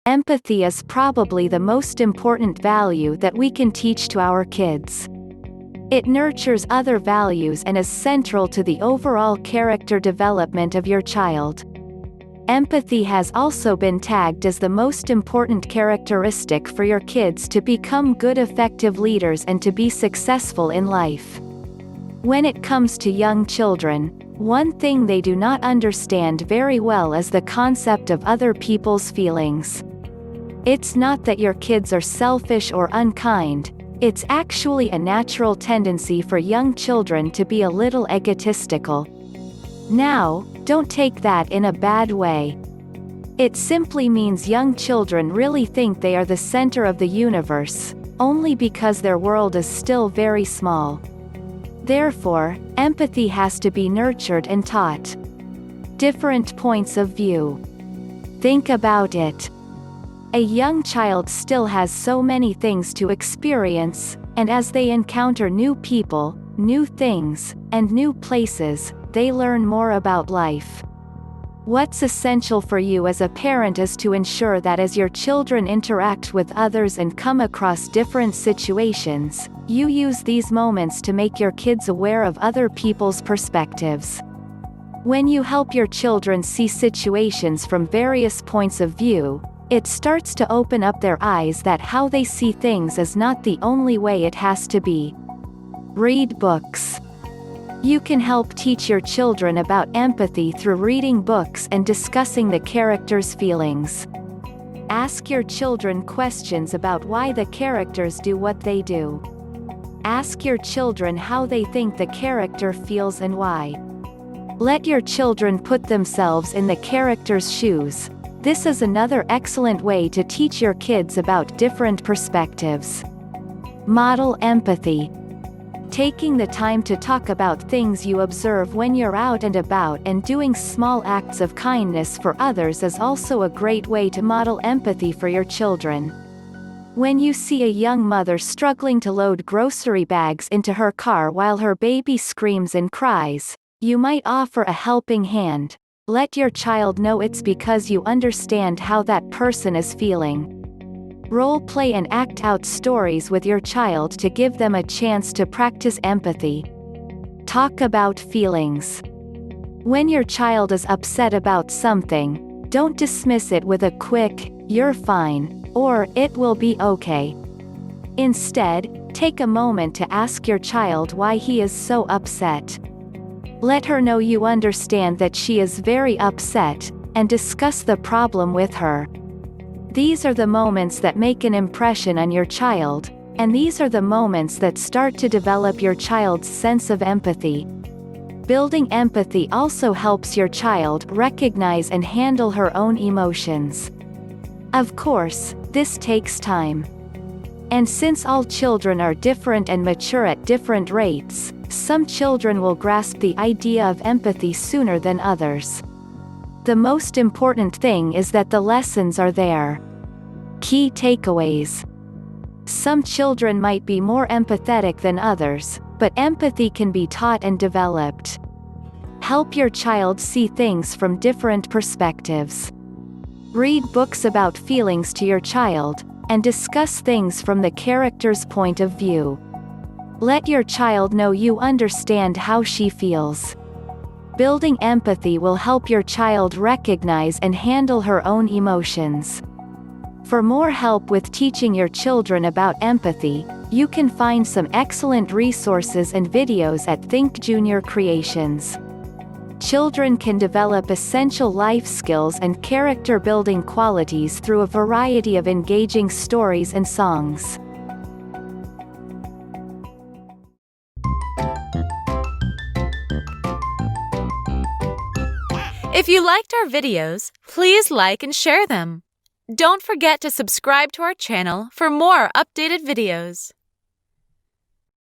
Empathy is probably the most important value that we can teach to our kids. It nurtures other values and is central to the overall character development of your child. Empathy has also been tagged as the most important characteristic for your kids to become good, effective leaders and to be successful in life. When it comes to young children, one thing they do not understand very well is the concept of other people's feelings. It's not that your kids are selfish or unkind, it's actually a natural tendency for young children to be a little egotistical. Now, don't take that in a bad way. It simply means young children really think they are the center of the universe, only because their world is still very small. Therefore, empathy has to be nurtured and taught. Different points of view. Think about it. A young child still has so many things to experience, and as they encounter new people, new things, and new places, they learn more about life. What's essential for you as a parent is to ensure that as your children interact with others and come across different situations, you use these moments to make your kids aware of other people's perspectives. When you help your children see situations from various points of view, it starts to open up their eyes that how they see things is not the only way it has to be. Read books. You can help teach your children about empathy through reading books and discussing the characters' feelings. Ask your children questions about why the characters do what they do. Ask your children how they think the character feels and why. Let your children put themselves in the character's shoes. This is another excellent way to teach your kids about different perspectives. Model empathy. Taking the time to talk about things you observe when you're out and about and doing small acts of kindness for others is also a great way to model empathy for your children. When you see a young mother struggling to load grocery bags into her car while her baby screams and cries, you might offer a helping hand. Let your child know it's because you understand how that person is feeling. Role play and act out stories with your child to give them a chance to practice empathy. Talk about feelings. When your child is upset about something, don't dismiss it with a quick, "You're fine," or "It will be okay." Instead, take a moment to ask your child why he is so upset. Let her know you understand that she is very upset, and discuss the problem with her. These are the moments that make an impression on your child, and these are the moments that start to develop your child's sense of empathy. Building empathy also helps your child recognize and handle her own emotions. Of course, this takes time. And since all children are different and mature at different rates, some children will grasp the idea of empathy sooner than others. The most important thing is that the lessons are there. Key takeaways. Some children might be more empathetic than others, but empathy can be taught and developed. Help your child see things from different perspectives. Read books about feelings to your child, and discuss things from the character's point of view. Let your child know you understand how she feels. Building empathy will help your child recognize and handle her own emotions. For more help with teaching your children about empathy, you can find some excellent resources and videos at ThinkJr Creations. Children can develop essential life skills and character-building qualities through a variety of engaging stories and songs. If you liked our videos, please like and share them. Don't forget to subscribe to our channel for more updated videos.